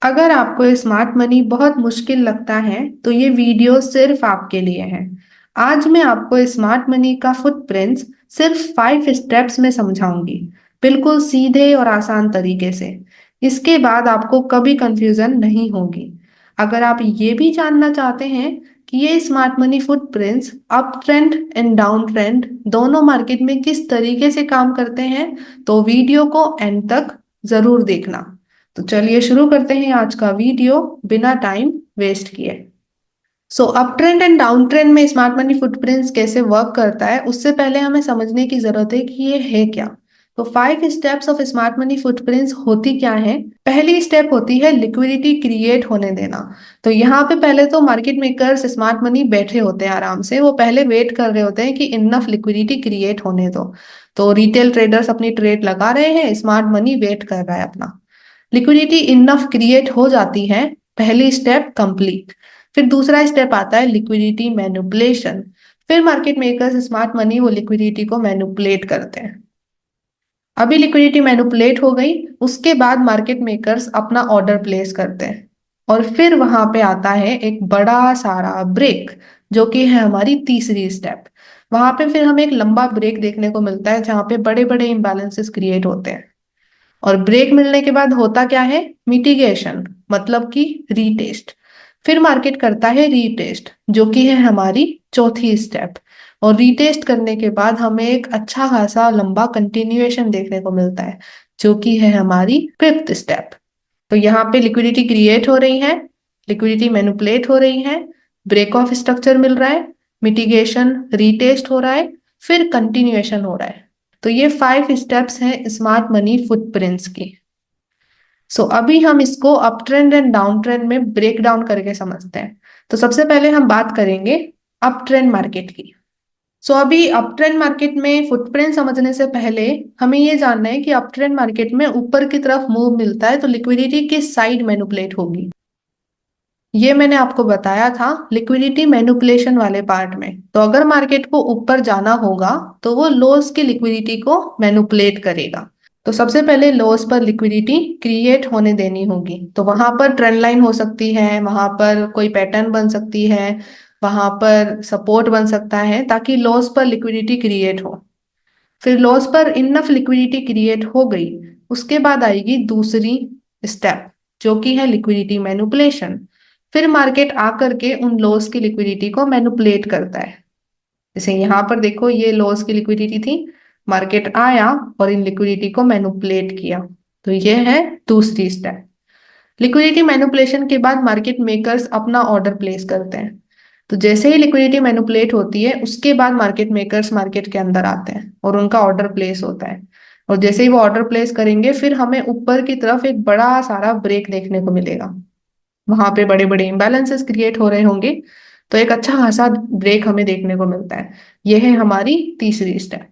अगर आपको smart money बहुत मुश्किल लगता है तो ये वीडियो सिर्फ आपके लिए है। आज मैं आपको स्मार्ट मनी का फुटप्रिंट्स सिर्फ 5 स्टेप्स में समझाऊंगी, बिल्कुल सीधे और आसान तरीके से। इसके बाद आपको कभी कंफ्यूजन नहीं होगी। अगर आप ये भी जानना चाहते हैं कि ये smart money footprints up trend and down trend दोनों मार्केट में किस तरीके से काम करते हैं, तो वीडियो को एंड तक जरूर देखना। तो चलिए शुरू करते हैं आज का वीडियो बिना टाइम वेस्ट किए। Up trend and down trend में स्मार्ट मनी फुटप्रिंट्स कैसे वर्क करता है, उससे पहले हमें समझने की जरूरत है कि ये है क्या। तो 5 steps of smart money footprints होती क्या है। पहली स्टेप होती है लिक्विडिटी क्रिएट होने देना। तो यहाँ पे पहले तो मार्केट मेकर्स स्मार्ट मनी बैठे होते हैं आराम से, वो पहले वेट कर रहे होते हैं कि इनफ लिक्विडिटी क्रिएट होने दो। तो रिटेल ट्रेडर्स अपनी ट्रेड लगा रहे हैं, स्मार्ट मनी वेट कर रहा है अपना। लिक्विडिटी इनफ क्रिएट हो जाती है, पहली स्टेप कंप्लीट। फिर दूसरा स्टेप आता है लिक्विडिटी मैनिपुलेशन। फिर मार्केट मेकर्स स्मार्ट मनी वो लिक्विडिटी को मैनिपुलेट करते हैं। अभी लिक्विडिटी मैनिपुलेट हो गई, उसके बाद मार्केट मेकर्स अपना ऑर्डर प्लेस करते हैं। और फिर वहां पे आता है एक बड़ा सारा ब्रेक, जो कि है हमारी तीसरी स्टेप। वहां पे फिर हमें एक लंबा ब्रेक देखने को मिलता है जहां पे बड़े बड़े इम्बैलेंसेस क्रिएट होते हैं। और ब्रेक मिलने के बाद होता क्या है, मिटिगेशन, मतलब कि रीटेस्ट। फिर मार्केट करता है रीटेस्ट, जो कि है हमारी चौथी स्टेप। और रीटेस्ट करने के बाद हमें एक अच्छा खासा लंबा कंटिन्यूएशन देखने को मिलता है, जो कि है हमारी फिफ्थ स्टेप। तो यहाँ पे लिक्विडिटी क्रिएट हो रही है, लिक्विडिटी मैनिपुलेट हो रही है, ब्रेक ऑफ स्ट्रक्चर मिल रहा है, मिटिगेशन, रीटेस्ट हो रहा है, फिर कंटिन्यूएशन हो रहा है। तो ये 5 स्टेप्स हैं स्मार्ट मनी फुटप्रिंट्स की। अभी हम इसको up trend and down trend में ब्रेक डाउन करके समझते हैं। तो सबसे पहले हम बात करेंगे अप ट्रेंड मार्केट की। अभी अप ट्रेंड मार्केट में फुटप्रिंट समझने से पहले हमें ये जानना है कि अप ट्रेंड मार्केट में ऊपर की तरफ मूव मिलता है तो लिक्विडिटी किस साइड मैनिपुलेट होगी। ये मैंने आपको बताया था लिक्विडिटी मैनिपुलेशन वाले पार्ट में। तो अगर मार्केट को ऊपर जाना होगा तो वो लोअर्स की लिक्विडिटी को मैनिपुलेट करेगा। तो सबसे पहले लोअर्स पर लिक्विडिटी क्रिएट होने देनी होगी। तो वहां पर ट्रेंड लाइन हो सकती है, वहां पर कोई पैटर्न बन सकती है, वहां पर सपोर्ट बन सकता है, ताकि लॉस पर लिक्विडिटी क्रिएट हो। फिर लॉस पर इनफ लिक्विडिटी क्रिएट हो गई, उसके बाद आएगी दूसरी स्टेप, जो कि है लिक्विडिटी मैनिपुलेशन। फिर मार्केट आकर के उन लॉस की लिक्विडिटी को मैनिपुलेट करता है। जैसे यहाँ पर देखो, ये लॉस की लिक्विडिटी थी, मार्केट आया और इन लिक्विडिटी को मैनिपुलेट किया। तो ये है दूसरी स्टेप। लिक्विडिटी मैनिपुलेशन के बाद मार्केट मेकर्स अपना ऑर्डर प्लेस करते हैं। तो जैसे ही लिक्विडिटी मैनिपुलेट होती है, उसके बाद मार्केट मेकर्स मार्केट के अंदर आते हैं और उनका ऑर्डर प्लेस होता है। और जैसे ही वो ऑर्डर प्लेस करेंगे, फिर हमें ऊपर की तरफ एक बड़ा सारा ब्रेक देखने को मिलेगा। वहां पे बड़े बड़े इम्बैलेंसेस क्रिएट हो रहे होंगे, तो एक अच्छा खासा ब्रेक हमें देखने को मिलता है। यह है हमारी तीसरी स्टेप।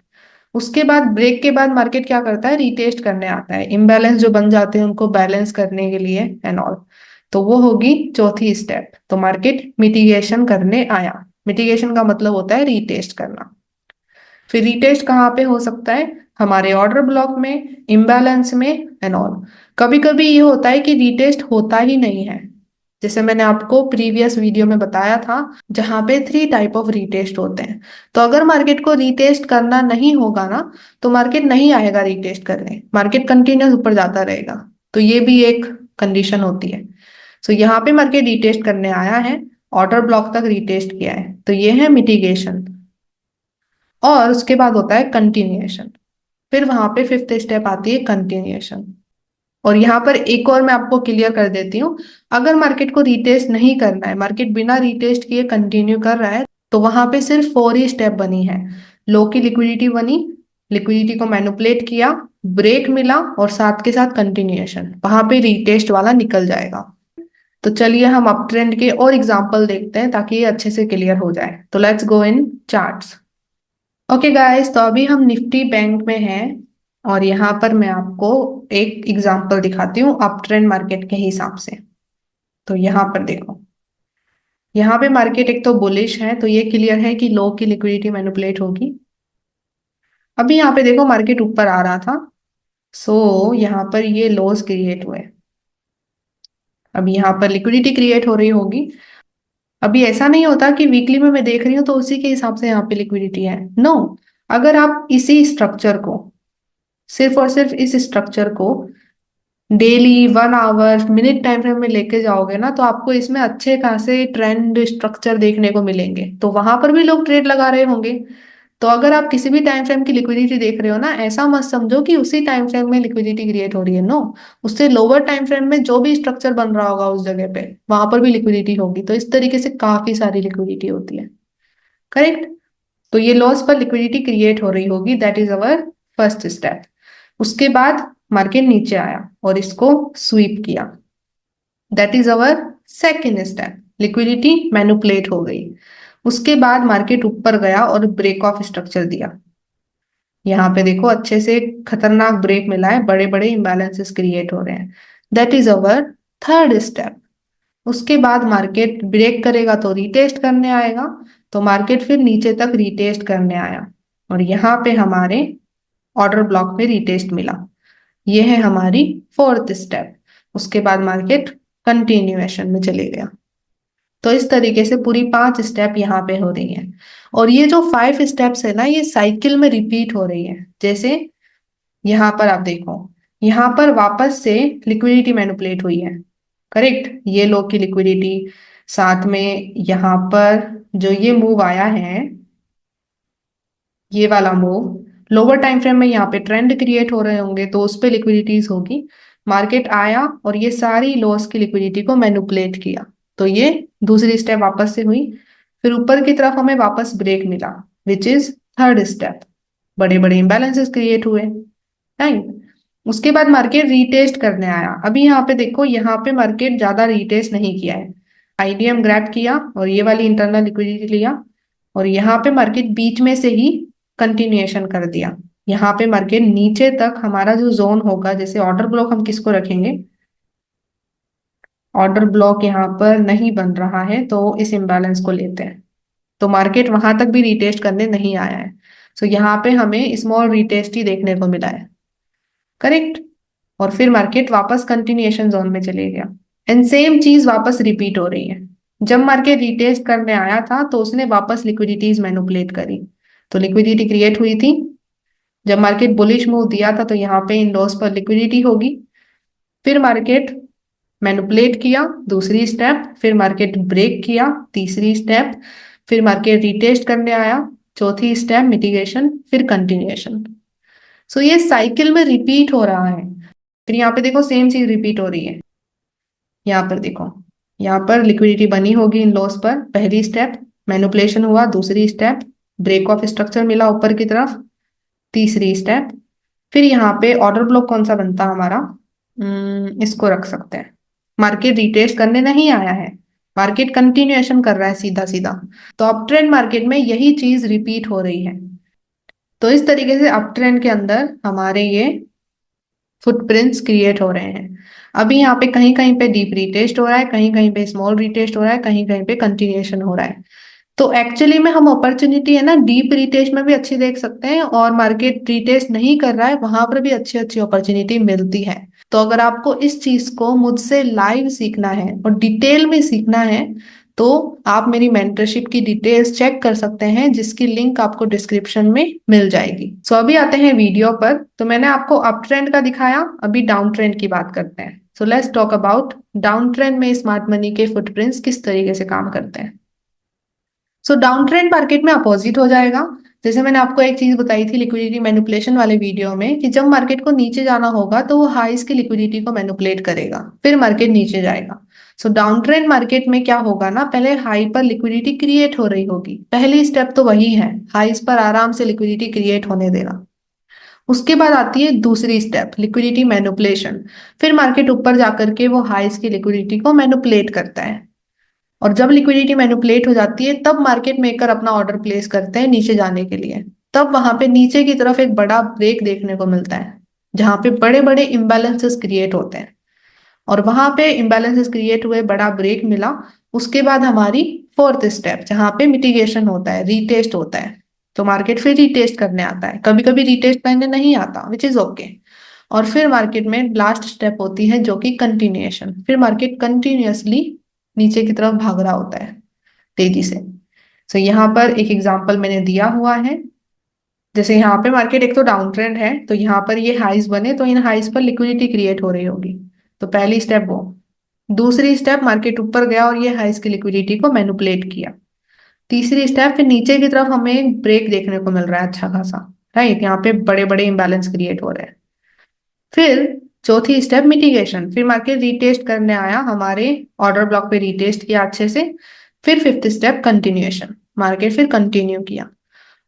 उसके बाद ब्रेक के बाद मार्केट क्या करता है, रीटेस्ट करने आता है, इम्बैलेंस जो बन जाते हैं उनको बैलेंस करने के लिए एंड ऑल। तो वो होगी चौथी स्टेप। तो मार्केट मिटिगेशन करने आया। मिटिगेशन का मतलब होता है रीटेस्ट करना। फिर रीटेस्ट कहाँ पे हो सकता है, हमारे ऑर्डर ब्लॉक में, इम्बैलेंस में एंड ऑल। कभी कभी ये होता है कि रीटेस्ट होता ही नहीं है, जैसे मैंने आपको प्रीवियस वीडियो में बताया था, जहां पे 3 टाइप ऑफ रीटेस्ट होते हैं। तो अगर मार्केट को रीटेस्ट करना नहीं होगा ना, तो मार्केट नहीं आएगा रीटेस्ट करने, मार्केट कंटिन्यूस ऊपर जाता रहेगा। तो ये भी एक कंडीशन होती है। यहाँ पे मार्केट रीटेस्ट करने आया है, ऑर्डर ब्लॉक तक रीटेस्ट किया है, तो ये है मिटिगेशन। और उसके बाद होता है कंटिन्यूएशन। फिर वहां पे फिफ्थ स्टेप आती है कंटिन्यूएशन। और यहाँ पर एक और मैं आपको क्लियर कर देती हूँ, अगर मार्केट को रीटेस्ट नहीं करना है, मार्केट बिना रीटेस्ट किए कंटिन्यू कर रहा है, तो वहां पे सिर्फ 4 ही स्टेप बनी है। लो की लिक्विडिटी बनी, लिक्विडिटी को मैनिपुलेट किया, ब्रेक मिला और साथ के साथ कंटिन्यूएशन, वहां पे रीटेस्ट वाला निकल जाएगा। तो चलिए हम अप ट्रेंड के और एग्जाम्पल देखते हैं ताकि ये अच्छे से क्लियर हो जाए। तो let's go in charts. Okay guys, तो अभी हम निफ्टी बैंक में हैं और यहाँ पर मैं आपको एक एग्जांपल दिखाती हूँ अप ट्रेंड मार्केट के हिसाब से। तो यहाँ पर देखो, यहाँ पे मार्केट एक तो बुलिश है, तो ये क्लियर है कि लो की लिक्विडिटी मैनिपुलेट होगी। अभी यहाँ पे देखो मार्केट ऊपर आ रहा था, यहाँ पर ये लॉस क्रिएट हुए। अभी यहाँ पर लिक्विडिटी क्रिएट हो रही होगी। अभी ऐसा नहीं होता कि वीकली में मैं देख रही हूँ तो उसी के हिसाब से यहाँ पे लिक्विडिटी है, नो। अगर आप इसी स्ट्रक्चर को, सिर्फ और सिर्फ इस स्ट्रक्चर को daily 1 our minute time frame में लेके जाओगे ना, तो आपको इसमें अच्छे खासे ट्रेंड स्ट्रक्चर देखने को मिलेंगे, तो वहां पर भी लोग ट्रेड लगा रहे होंगे। तो अगर आप किसी भी टाइम फ्रेम की लिक्विडिटी देख रहे हो ना, ऐसा मत समझो कि उसी टाइम फ्रेम में लिक्विडिटी क्रिएट हो रही है, नो। उससे लोअर टाइम फ्रेम में जो भी स्ट्रक्चर बन रहा होगा उस जगह पे, वहां पर भी लिक्विडिटी होगी। तो इस तरीके से काफी सारी लिक्विडिटी होती है, करेक्ट। तो ये लॉस पर लिक्विडिटी क्रिएट हो रही होगी, that is our first step. उसके बाद मार्केट नीचे आया और इसको स्वीप किया, that is our second step. Liquidity manipulate हो गई। उसके बाद मार्केट ऊपर गया और ब्रेक ऑफ स्ट्रक्चर दिया। यहाँ पे देखो अच्छे से खतरनाक ब्रेक मिला है, बड़े बड़े इम्बैलेंसेस क्रिएट हो रहे हैं, that is our third step. उसके बाद मार्केट ब्रेक करेगा तो रीटेस्ट करने आएगा, तो मार्केट फिर नीचे तक रीटेस्ट करने आया और यहाँ पे हमारे ऑर्डर ब्लॉक पे रीटेस्ट मिला। ये है हमारी फोर्थ स्टेप। उसके बाद मार्केट कंटिन्यूएशन में चले गया। तो इस तरीके से पूरी 5 स्टेप यहाँ पे हो रही हैं। और ये जो 5 स्टेप्स है ना, ये साइकिल में रिपीट हो रही है। जैसे यहाँ पर आप देखो, यहाँ पर वापस से लिक्विडिटी मैनिपुलेट हुई है, करेक्ट। ये लो की लिक्विडिटी, साथ में यहाँ पर जो ये मूव आया है, ये वाला मूव लोअर टाइम फ्रेम में यहाँ पे ट्रेंड क्रिएट हो रहे होंगे तो उस पे लिक्विडिटीज होगी। मार्केट आया और ये सारी लॉस की लिक्विडिटी को मैनिपुलेट किया, तो ये दूसरी स्टेप वापस से हुई। फिर ऊपर की तरफ हमें वापस ब्रेक मिला, विच इज थर्ड स्टेप। बड़े बड़े इम्बैलेंसेस क्रिएट हुए, राइट। उसके बाद मार्केट रीटेस्ट करने आया। अभी यहाँ पे देखो, यहाँ पे मार्केट ज्यादा रीटेस्ट नहीं किया है। आईडीएम ग्रैब किया और ये वाली इंटरनल लिक्विडिटी लिया और यहाँ पे मार्केट बीच में से ही कंटिन्यूएशन कर दिया। यहाँ पे मार्केट नीचे तक हमारा जो जोन होगा, जैसे ऑर्डर ब्लॉक हम किसको रखेंगे, ऑर्डर ब्लॉक यहाँ पर नहीं बन रहा है तो इस इम्बैलेंस को लेते हैं। तो मार्केट वहां तक भी रीटेस्ट करने नहीं आया है, सो यहाँ पे हमें स्मॉल रीटेस्ट ही देखने को मिला है, करेक्ट। और फिर मार्केट वापस कंटिन्यूएशन जोन में चले गया एंड सेम चीज वापस रिपीट हो रही है। जब मार्केट रिटेस्ट करने आया था तो उसने वापस लिक्विडिटीज मैनिपुलेट करी, तो लिक्विडिटी क्रिएट हुई थी। जब मार्केट बुलिश मूव दिया था तो यहाँ पे इन लॉस पर लिक्विडिटी होगी। फिर मार्केट मैनिपुलेट किया, दूसरी स्टेप। फिर मार्केट ब्रेक किया, तीसरी स्टेप। फिर मार्केट रिटेस्ट करने आया, चौथी स्टेप मिटिगेशन, फिर कंटिन्यूएशन। सो ये साइकिल में रिपीट हो रहा है। फिर यहाँ पे देखो सेम चीज रिपीट हो रही है। यहाँ पर देखो, यहाँ पर लिक्विडिटी बनी होगी इन लॉस पर, पहली स्टेप मैनिपुलेशन हुआ, दूसरी स्टेप ब्रेक ऑफ स्ट्रक्चर मिला ऊपर की तरफ, तीसरी स्टेप। फिर यहाँ पे ऑर्डर ब्लॉक कौन सा बनता हमारा, इसको रख सकते हैं। मार्केट रिटेस्ट करने नहीं आया है, मार्केट कंटिन्यूएशन कर रहा है सीधा सीधा। तो अप ट्रेंड मार्केट में यही चीज रिपीट हो रही है। तो इस तरीके से अप ट्रेंड के अंदर हमारे ये फुटप्रिंट्स क्रिएट हो रहे हैं। अभी यहाँ पे कहीं कहीं पे डीप रीटेस्ट हो रहा है, कहीं कहीं पे स्मॉल रीटेस्ट हो रहा है, कहीं कहीं पे कंटिन्यूएशन हो रहा है। तो एक्चुअली में हम अपॉर्चुनिटी है ना डीप रीटेस्ट में भी अच्छी देख सकते हैं, और मार्केट रीटेस्ट नहीं कर रहा है वहां पर भी अच्छी अच्छी अपॉर्चुनिटी मिलती है। तो अगर आपको इस चीज को मुझसे लाइव सीखना है और डिटेल में सीखना है, तो आप मेरी मेंटरशिप की डिटेल्स चेक कर सकते हैं, जिसकी लिंक आपको डिस्क्रिप्शन में मिल जाएगी। सो अभी आते हैं वीडियो पर। तो मैंने आपको अप ट्रेंड का दिखाया, अभी डाउन ट्रेंड की बात करते हैं। So let's talk about down trend में स्मार्ट मनी के फुटप्रिंट्स किस तरीके से काम करते हैं। सो डाउन ट्रेंड मार्केट में अपोजिट हो जाएगा। जैसे मैंने आपको एक चीज बताई थी लिक्विडिटी मैनिपुलेशन वाले वीडियो में, कि जब मार्केट को नीचे जाना होगा तो वो हाईस की लिक्विडिटी को मैनिपुलेट करेगा, फिर मार्केट नीचे जाएगा। सो डाउन ट्रेंड मार्केट में क्या होगा ना, पहले हाई पर लिक्विडिटी क्रिएट हो रही होगी, पहली स्टेप तो वही है, हाईस पर आराम से लिक्विडिटी क्रिएट होने देना। उसके बाद आती है दूसरी स्टेप, लिक्विडिटी मैनिपुलेशन। फिर मार्केट ऊपर जाकर के वो हाईस की लिक्विडिटी को मैनिपुलेट करता है, और जब लिक्विडिटी मैनिपुलेट हो जाती है तब मार्केट मेकर अपना ऑर्डर प्लेस करते हैं नीचे जाने के लिए। तब वहां पे नीचे की तरफ एक बड़ा ब्रेक देखने को मिलता है, जहां पे बड़े बड़े इम्बैलेंसेस क्रिएट होते हैं, और वहां पे इम्बैलेंसेस क्रिएट हुए, बड़ा ब्रेक मिला। उसके बाद हमारी फोर्थ स्टेप, जहां पे मिटिगेशन होता है, रीटेस्ट होता है। तो मार्केट फिर रीटेस्ट करने आता है, कभी कभी रीटेस्ट करने नहीं आता, विच इज ओके। और फिर मार्केट में लास्ट स्टेप होती है जो कि कंटिन्यूएशन। फिर मार्केट कंटिन्यूअसली नीचे की तरफ भाग रहा होता है तेजी से। तो यहाँ पर एक एग्जांपल मैंने दिया हुआ है। जैसे यहाँ पे मार्केट एक तो डाउन ट्रेंड है, तो यहाँ पर ये हाइज बने तो इन हाइज पर लिक्विडिटी क्रिएट हो रही होगी। तो पहली स्टेप वो। दूसरी स्टेप, मार्केट ऊपर गया और ये हाइज की लिक्विडिटी को मैनिपुलेट किया। तीसरी स्टेप, फिर नीचे की तरफ हमें एक ब्रेक देखने को मिल रहा है अच्छा खासा, राइट। यहाँ पे बड़े बड़े इंबैलेंस क्रिएट हो रहे हैं। फिर चौथी स्टेप मिटिगेशन, फिर मार्केट रीटेस्ट करने आया, हमारे ऑर्डर ब्लॉक पे रीटेस्ट किया अच्छे से। फिर फिफ्थ स्टेप कंटिन्यूएशन, मार्केट फिर कंटिन्यू किया।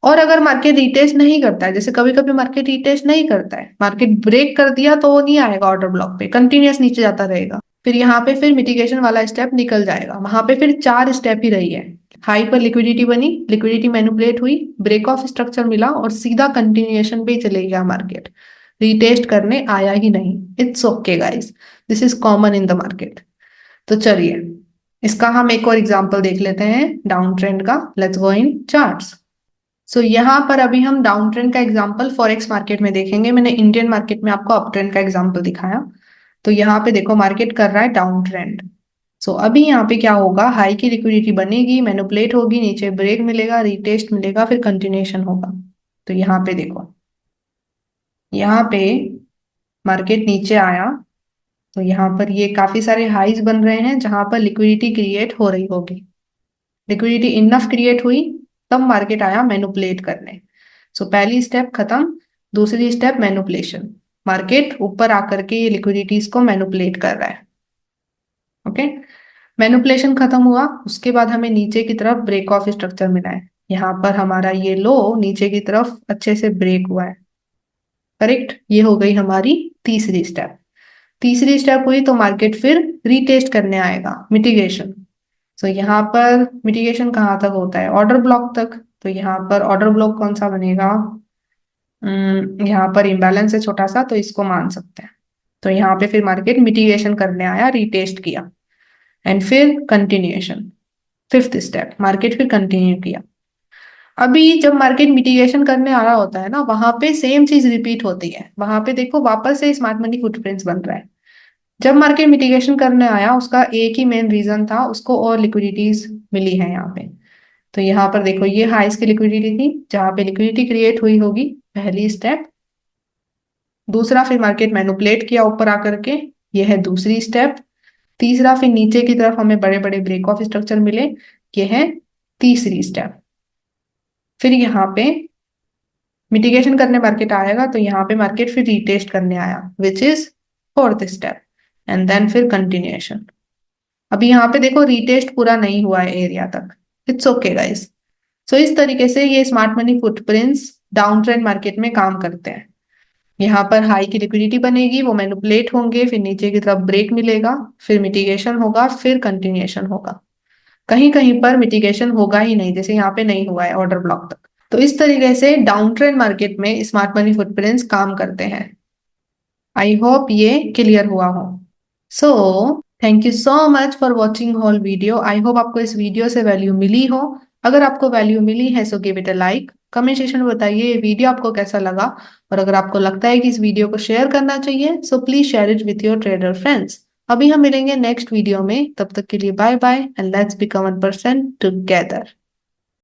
और अगर मार्केट रीटेस्ट नहीं करता है, जैसे कभी कभी मार्केट रीटेस्ट नहीं करता है, मार्केट ब्रेक कर दिया, तो वो नहीं आएगा ऑर्डर ब्लॉक पे, कंटिन्यूअस नीचे जाता रहेगा। फिर यहाँ पे फिर मिटिगेशन वाला स्टेप निकल जाएगा। वहां पे फिर 4 स्टेप ही रही है। हाई पर लिक्विडिटी बनी, लिक्विडिटी मैनिपुलेट हुई, ब्रेक ऑफ स्ट्रक्चर मिला और सीधा कंटिन्यूएशन पे ही चले गया मार्केट। रीटेस्ट करने आया ही नहीं। It's okay guys, this is common in the market. तो चलिए इसका हम एक और एग्जांपल देख लेते हैं डाउन ट्रेंड का। Let's go in charts. So यहाँ पर अभी हम डाउन ट्रेंड का एग्जांपल फॉरेक्स मार्केट में देखेंगे। मैंने इंडियन मार्केट में आपको अप ट्रेंड का एग्जांपल दिखाया। तो यहाँ पे देखो मार्केट कर रहा है डाउन ट्रेंड। सो अभी यहाँ पे क्या होगा, हाई की लिक्विडिटी बनेगी, मैनिपुलेट होगी, नीचे ब्रेक मिलेगा, रीटेस्ट मिलेगा, फिर कंटिन्यूएशन होगा। तो यहाँ पे देखो, यहाँ पे मार्केट नीचे आया, तो यहाँ पर ये काफी सारे हाईज बन रहे हैं जहां पर लिक्विडिटी क्रिएट हो रही होगी। लिक्विडिटी इनफ क्रिएट हुई, तब मार्केट आया मैनिपुलेट करने। सो पहली स्टेप खत्म। दूसरी स्टेप मैनिपुलेशन, मार्केट ऊपर आकर के ये लिक्विडिटीज को मैनिपुलेट कर रहा है। ओके, मैनिपुलेशन खत्म हुआ, उसके बाद हमें नीचे की तरफ ब्रेक ऑफ स्ट्रक्चर मिला है। यहाँ पर हमारा ये लो नीचे की तरफ अच्छे से ब्रेक हुआ है, करेक्ट। ये हो गई हमारी तीसरी स्टेप। तीसरी स्टेप हुई तो मार्केट फिर रीटेस्ट करने आएगा, मिटिगेशन। सो यहाँ पर मिटिगेशन कहाँ तक होता है, ऑर्डर ब्लॉक तक। तो यहाँ पर ऑर्डर ब्लॉक कौन सा बनेगा, यहाँ पर इम्बैलेंस है छोटा सा, तो इसको मान सकते हैं। तो यहाँ पे फिर मार्केट मिटिगेशन करने आया, रीटेस्ट किया, एंड फिर कंटिन्यूएशन। फिफ्थ स्टेप, मार्केट फिर कंटिन्यू किया। अभी जब मार्केट मिटिगेशन करने आ रहा होता है ना, वहां पे सेम चीज रिपीट होती है। वहां पे देखो वापस से स्मार्ट मनी फुटप्रिंट्स बन रहा है। जब मार्केट मिटिगेशन करने आया, उसका एक ही मेन रीजन था, उसको और लिक्विडिटीज मिली है यहाँ पे। तो यहाँ पर देखो ये हाइस की लिक्विडिटी थी, जहां पे लिक्विडिटी क्रिएट हुई होगी, पहली स्टेप। दूसरा, फिर मार्केट मैनिपुलेट किया ऊपर आकर के, ये है दूसरी स्टेप। तीसरा, फिर नीचे की तरफ हमें बड़े बड़े ब्रेक ऑफ स्ट्रक्चर मिले, ये है तीसरी स्टेप। फिर यहाँ पे मिटिगेशन करने मार्केट आएगा, तो यहाँ पे मार्केट फिर रीटेस्ट करने आया, which is fourth step, and then फिर कंटिन्यूएशन। अभी यहाँ पे देखो रीटेस्ट पूरा नहीं हुआ है एरिया तक। It's okay guys. सो इस तरीके से ये smart money footprints down trend market में काम करते हैं। यहाँ पर हाई की लिक्विडिटी बनेगी, वो मैनिपुलेट होंगे, फिर नीचे की तरफ ब्रेक मिलेगा, फिर मिटिगेशन होगा, फिर कंटिन्यूएशन होगा। कहीं कहीं पर मिटिगेशन होगा ही नहीं, जैसे यहाँ पे नहीं हुआ है ऑर्डर ब्लॉक तक। तो इस तरीके से डाउन ट्रेंड मार्केट में स्मार्ट मनी फुटप्रिंट्स काम करते हैं। आई होप ये क्लियर हुआ हो। So thank you so much for watching whole video. I hope आपको इस वीडियो से वैल्यू मिली हो। अगर आपको वैल्यू मिली है so give it a like. Comment section में बताइए ये वीडियो आपको कैसा लगा, और अगर आपको लगता है कि इस वीडियो को शेयर करना चाहिए so please share it with your trader friends. अभी हम मिलेंगे नेक्स्ट वीडियो में, तब तक के लिए bye bye and let's become 1% together.